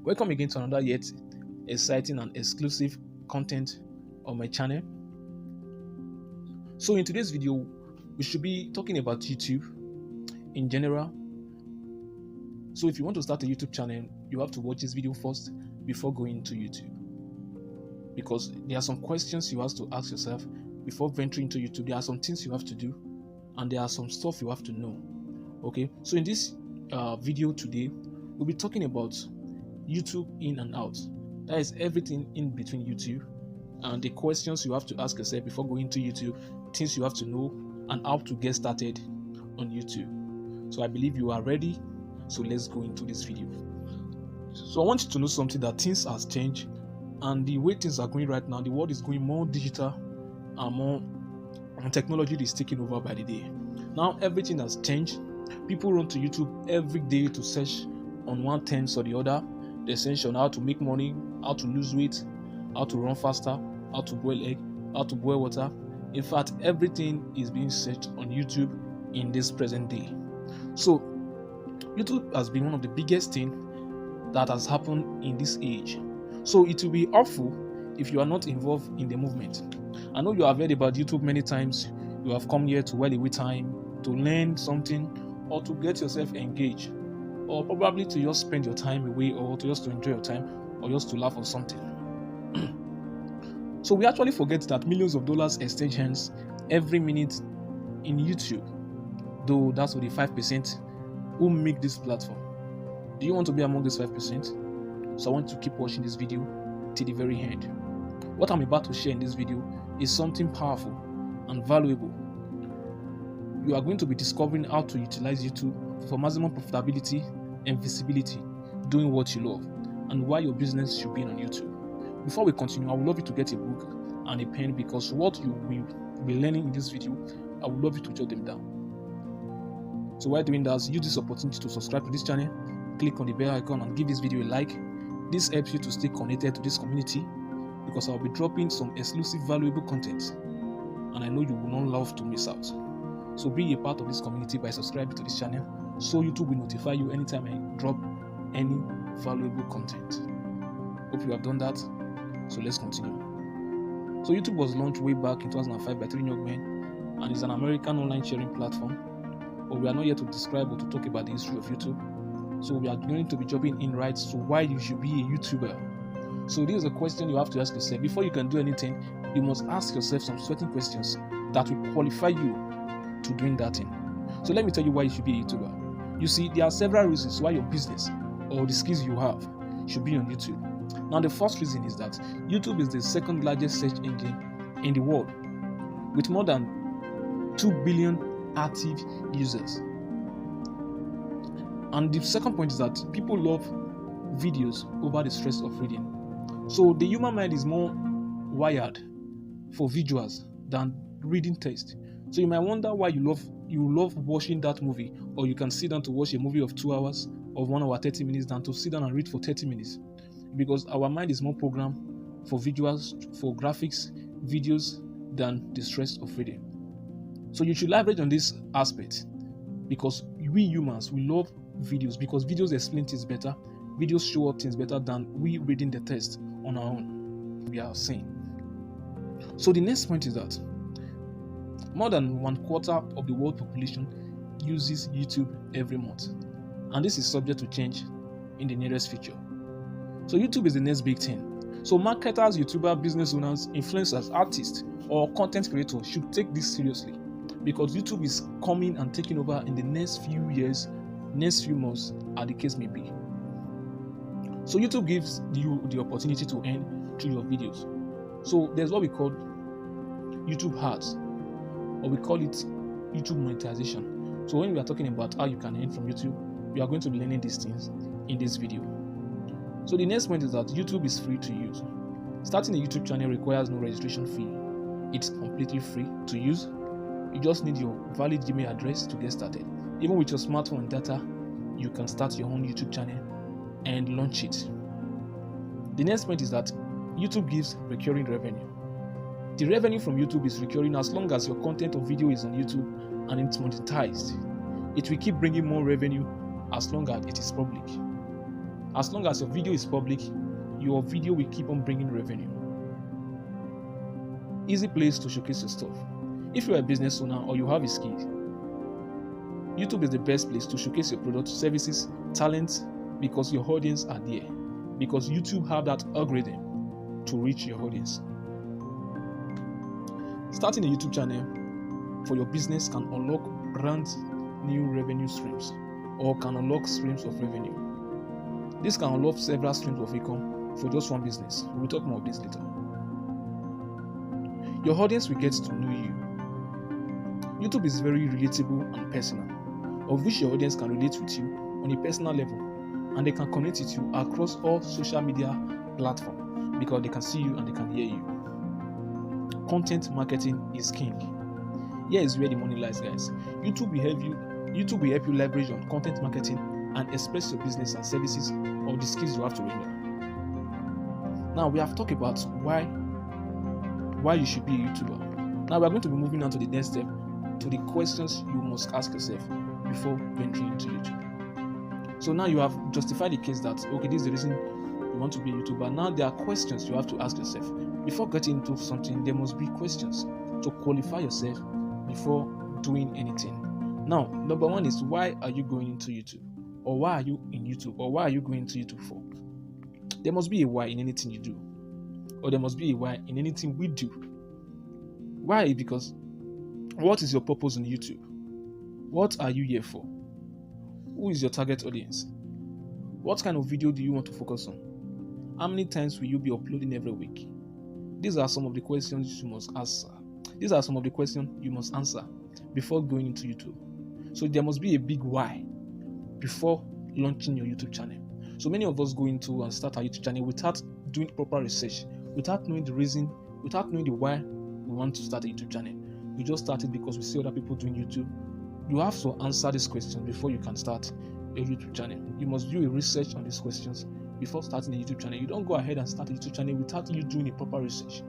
Welcome again to another yet exciting and exclusive content on my channel. So in today's video, we should be talking about YouTube in general. So if you want to start a YouTube channel, you have to watch this video first before going to YouTube, because there are some questions you have to ask yourself before venturing into YouTube. There are some things you have to do, and there are some stuff you have to know. Okay, so in this video today, we'll be talking about YouTube in and out. That is everything in between YouTube, and the questions you have to ask yourself before going to YouTube, things you have to know, and how to get started on YouTube. So I believe you are ready. So let's go into this video. So I want you to know something, that things has changed, and the way things are going right now, the world is going more digital and more, and technology is taking over by the day. Now everything has changed. People run to YouTube every day to search on one thing or the other. They search on how to make money, how to lose weight, how to run faster, how to boil egg, how to boil water. In fact, everything is being searched on YouTube in this present day. So YouTube has been one of the biggest things that has happened in this age. So it will be helpful if you are not involved in the movement. I know you have heard about YouTube many times. You have come here to while away time, to learn something, or to get yourself engaged, or probably to just spend your time away, or to just to enjoy your time, or just to laugh or something. So we actually forget that millions of dollars exchange hands every minute in YouTube, though that's for the 5% who make this platform. Do you want to be among these 5%? So I want you to keep watching this video till the very end. What I'm about to share in this video is something powerful and valuable. You are going to be discovering how to utilize YouTube for maximum profitability and visibility, doing what you love, and why your business should be on YouTube. Before we continue, I would love you to get a book and a pen, because what you will be learning in this video, I would love you to jot them down. So while doing that, use this opportunity to subscribe to this channel, click on the bell icon, and give this video a like. This helps you to stay connected to this community, because I'll be dropping some exclusive valuable content, and I know you will not love to miss out. So be a part of this community by subscribing to this channel, so YouTube will notify you anytime I drop any valuable content. Hope you have done that. So let's continue. So YouTube was launched way back in 2005 by 3 young men, and is an American online sharing platform. But we are not here to describe or to talk about the history of YouTube. So we are going to be jumping in right to why you should be a YouTuber. So this is a question you have to ask yourself. Before you can do anything, you must ask yourself some certain questions that will qualify you to doing that thing. So let me tell you why you should be a YouTuber. You see, there are several reasons why your business or the skills you have should be on YouTube. Now, the first reason is that YouTube is the second largest search engine in the world, with more than 2 billion active users. And the second point is that people love videos over the stress of reading. So the human mind is more wired for visuals than reading text. So you might wonder why you love watching that movie, or you can sit down to watch a movie of 2 hours, of 1 hour 30 minutes, than to sit down and read for 30 minutes. Because our mind is more programmed for visuals, for graphics, videos, than the stress of reading. So you should leverage on this aspect, because we humans, we love videos, because videos explain things better, videos show up things better than we reading the text on our own. We are saying. So the next point is that more than 1/4 of the world population uses YouTube every month, and this is subject to change in the nearest future. So YouTube is the next big thing. So marketers, YouTubers, business owners, influencers, artists, or content creators should take this seriously, because YouTube is coming and taking over in the next few years, next few months, as the case may be. So YouTube gives you the opportunity to earn through your videos. So there's what we call YouTube ads, or we call it YouTube monetization. So when we are talking about how you can earn from YouTube, we are going to be learning these things in this video. So the next point is that YouTube is free to use. Starting a YouTube channel requires no registration fee. It's completely free to use. You just need your valid Gmail address to get started. Even with your smartphone and data, you can start your own YouTube channel and launch it. The next point is that YouTube gives recurring revenue. The revenue from YouTube is recurring as long as your content or video is on YouTube and it's monetized. It will keep bringing more revenue as long as it is public. As long as your video is public, your video will keep on bringing revenue. Easy place to showcase your stuff. If you're a business owner or you have a skill, YouTube is the best place to showcase your products, services, talents, because your audience are there. Because YouTube have that algorithm to reach your audience. Starting a YouTube channel for your business can unlock brand new revenue streams or can unlock streams of revenue. This can unlock several streams of income for just one business. We'll talk more of this later. Your audience will get to know you. YouTube is very relatable and personal, of which your audience can relate with you on a personal level, and they can connect with you across all social media platforms because they can see you and they can hear you. Content marketing is king. Here is where the money lies, guys. YouTube will help you leverage on content marketing and express your business and services or the skills you have to render. Now we have talked about why you should be a YouTuber. Now we are going to be moving on to the next step, to the questions you must ask yourself before venturing into YouTube. So now you have justified the case that, okay, this is the reason you want to be a YouTuber. Now there are questions you have to ask yourself. Before getting into something, there must be questions to qualify yourself before doing anything. Now, number one is, why are you going into YouTube? Or why are you in YouTube? Or why are you going into YouTube for? There must be a why in anything you do. Or there must be a why in anything we do. Why? Because what is your purpose on YouTube? What are you here for? Who is your target audience? What kind of video do you want to focus on? How many times will you be uploading every week? These are some of the questions you must answer. These are some of the questions you must answer before going into YouTube. So there must be a big why before launching your YouTube channel. So many of us go into and start our YouTube channel without doing proper research, without knowing the reason, without knowing the why we want to start a YouTube channel. We just started because we see other people doing YouTube. You have to answer these questions before you can start a YouTube channel. You must do a research on these questions before starting a YouTube channel. You don't go ahead and start a YouTube channel without you doing a proper research,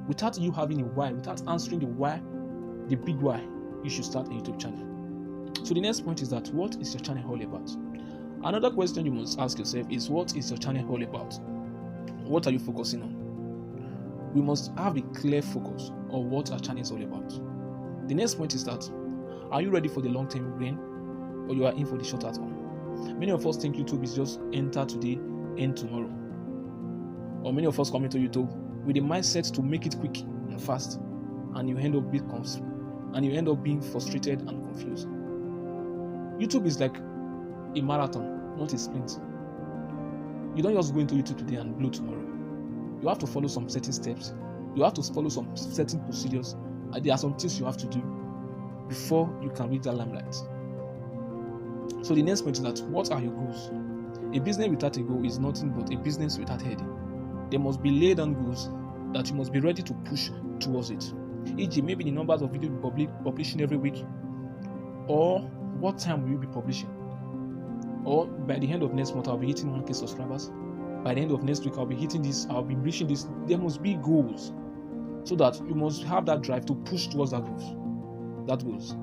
without you having a why, without answering the why, the big why you should start a YouTube channel. So the next point is that, what is your channel all about? Another question you must ask yourself is, what is your channel all about? What are you focusing on? We must have a clear focus on what our channel is all about. The next point is that, are you ready for the long-term gain, or you are in for the short term? Many of us think YouTube is just enter today, end tomorrow. Or many of us come into YouTube with the mindset to make it quick and fast, and you end up being frustrated and confused. YouTube is like a marathon, not a sprint. You don't just go into YouTube today and blow tomorrow. You have to follow some certain steps. You have to follow some certain procedures. And there are some things you have to do before you can reach that limelight. So the next point is that, what are your goals? A business without a goal is nothing but a business without heading. There must be laid down goals that you must be ready to push towards it. E.g., maybe the numbers of videos you publishing every week, or what time will you be publishing, or by the end of next month I'll be hitting 1,000 subscribers. By the end of next week I'll be hitting this. I'll be reaching this. There must be goals, so that you must have that drive to push towards that goals.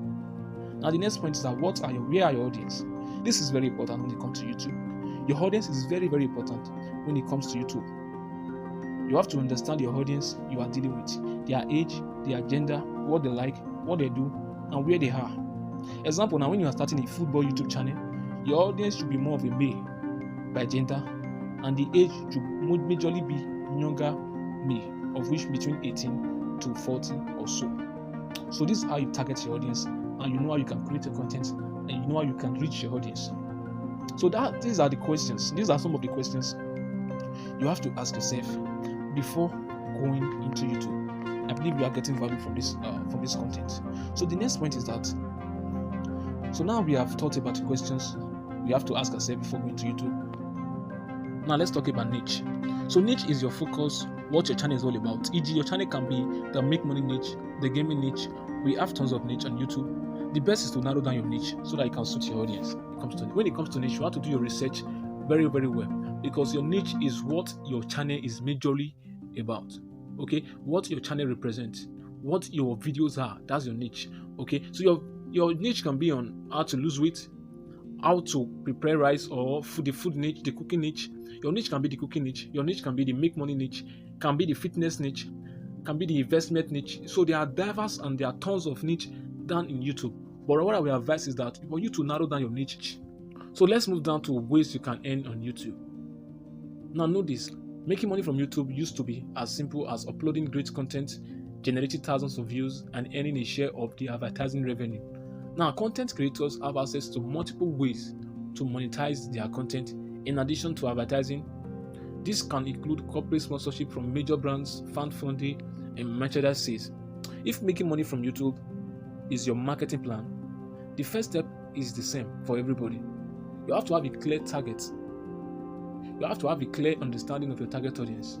Now the next point is that, where are your audience? This is very important when it comes to YouTube. Your audience is very, very important when it comes to YouTube. You have to understand your audience you are dealing with, their age, their gender, what they like, what they do, and where they are. Example, now when you are starting a football YouTube channel, your audience should be more of a male by gender, and the age should majorly be younger male, of which between 18 to 40 or so. So this is how you target your audience, and you know how you can create your content, and you know how you can reach your audience. So these are the questions. These are some of the questions you have to ask yourself before going into YouTube. I believe you are getting value from this content. So the next point is that, so now we have thought about the questions we have to ask ourselves before going to YouTube. Now let's talk about niche. So niche is your focus, what your channel is all about. E.g., your channel can be the make money niche, the gaming niche. We have tons of niche on YouTube. The best is to narrow down your niche so that it can suit your audience. When it comes to niche, you have to do your research very, very well, because your niche is what your channel is majorly about. Okay, what your channel represents, what your videos are, that's your niche. Okay, so your niche can be on how to lose weight, how to prepare rice or food, the food niche, the cooking niche. Your niche can be the cooking niche, your niche can be the make money niche, can be the fitness niche, can be the investment niche. So there are diverse and there are tons of niche down in YouTube. But what I will advise is that for you to narrow down your niche. So let's move down to ways you can earn on YouTube. Now know this, making money from YouTube used to be as simple as uploading great content, generating thousands of views, and earning a share of the advertising revenue. Now, content creators have access to multiple ways to monetize their content in addition to advertising. This can include corporate sponsorship from major brands, fan funding, and merchandise sales. If making money from YouTube is your marketing plan, the first step is the same for everybody. You have to have a clear target. You have to have a clear understanding of your target audience.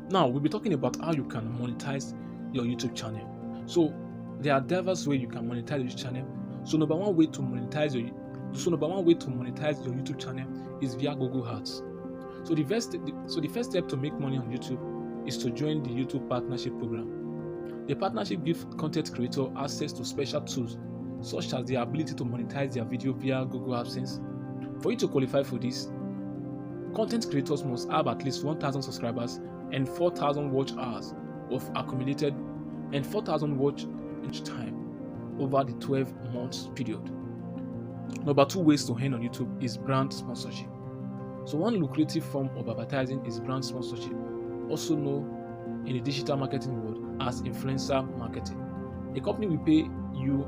Now, we'll be talking about how you can monetize your YouTube channel. So, there are diverse ways you can monetize your channel. So, number one way to monetize your YouTube channel is via Google Ads. So the first step to make money on YouTube is to join the YouTube Partnership Program. The partnership gives content creators access to special tools such as the ability to monetize their video via Google AdSense. For you to qualify for this, content creators must have at least 1,000 subscribers and 4,000 watch hours of accumulated and 4,000 watch each time over the 12 months period. Number two ways to earn on YouTube is brand sponsorship. So one lucrative form of advertising is brand sponsorship, also known in the digital marketing world as influencer marketing. A company will pay you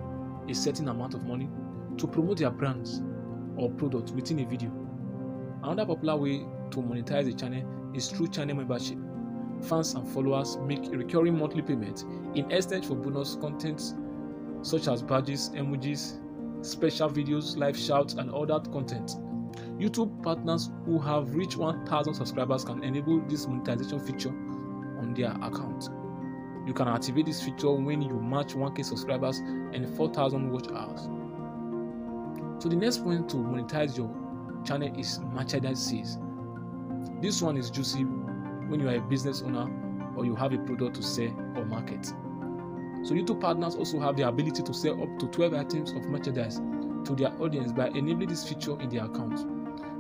a certain amount of money to promote their brands or products within a video. Another popular way to monetize a channel is through channel membership. Fans and followers make a recurring monthly payment in exchange for bonus content such as badges, emojis, special videos, live shouts, and other content. YouTube partners who have reached 1,000 subscribers can enable this monetization feature on their account. You can activate this feature when you match 1K subscribers and 4,000 watch hours. So the next point to monetize your channel is merchandise sales. This one is juicy when you are a business owner or you have a product to sell or market. So YouTube partners also have the ability to sell up to 12 items of merchandise to their audience by enabling this feature in their account.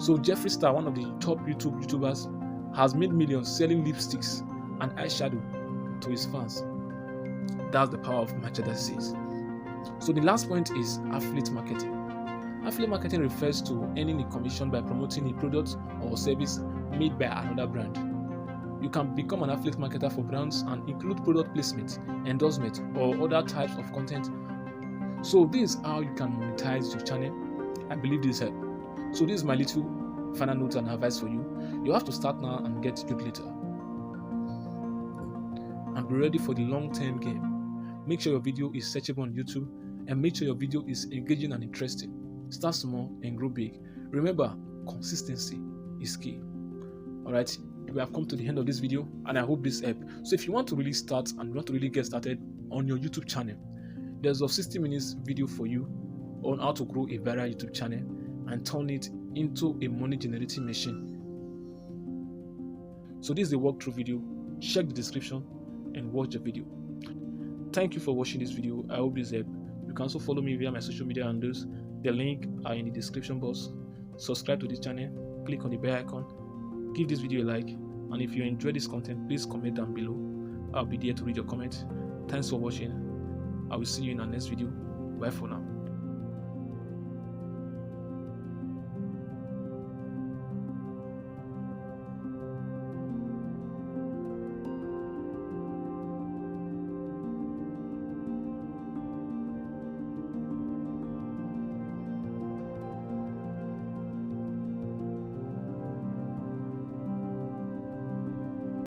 So Jeffree Star, one of the top YouTubers, has made millions selling lipsticks and eyeshadow to his fans. That's the power of merchandise sales. So the last point is affiliate marketing. Affiliate marketing refers to earning a commission by promoting a product or service made by another brand. You can become an affiliate marketer for brands and include product placement, endorsement, or other types of content. So this is how you can monetize your channel. I believe this helps. So this is my little final note and advice for you. You have to start now and get good later. And be ready for the long-term game. Make sure your video is searchable on YouTube and make sure your video is engaging and interesting. Start small and grow big. Remember, consistency is key. Alright, we have come to the end of this video and I hope this helped. So if you want to really start and you want to really get started on your YouTube channel, there's a 60 minutes video for you on how to grow a viral YouTube channel and turn it into a money generating machine. So this is the walkthrough video. Check the description and watch the video. Thank you for watching this video. I hope this helped. You can also follow me via my social media handles. The link are in the description box. Subscribe to this channel, click on the bell icon, give this video a like, and if you enjoy this content, please comment down below. I'll be there to read your comment. Thanks for watching. I will see you in our next video. Bye for now.